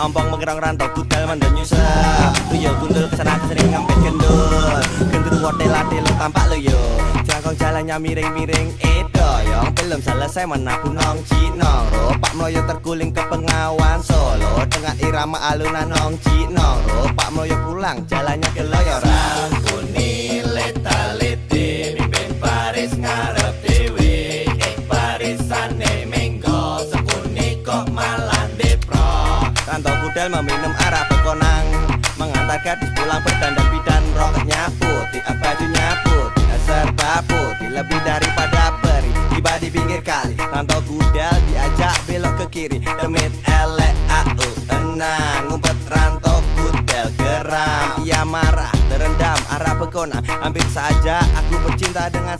ompong mengerang rantau kudal mandan nyusap. Yo gundul kesana kesini ngampet gendul. Gendul wotel-atel lo tampak lo yo. Jangkong jalannya miring-miring doyong. Belum selesai menabung nong cinong. Ropak Mloyo terguling ke Pengawan Solo dengan irama alunan nong cinong. Ropak Mloyo pulang jalannya keloyoran. Kuni leta-lete mimpin baris ngarep dewe. Barisane menggo sekuni kok malah depro. Rantau kudal meminum arak bekonang, mengantar gadis pulang berdandan bidan. Roknya putih, bajunya putih, serba putih lebih daripada peri. Tiba di pinggir kali, rantau kudal diajak belok ke kiri. Demit elek au enang, ngumpet rantau kudal geram. Ia marah, terendam arah bekonang. Hampir saja aku bercinta dengan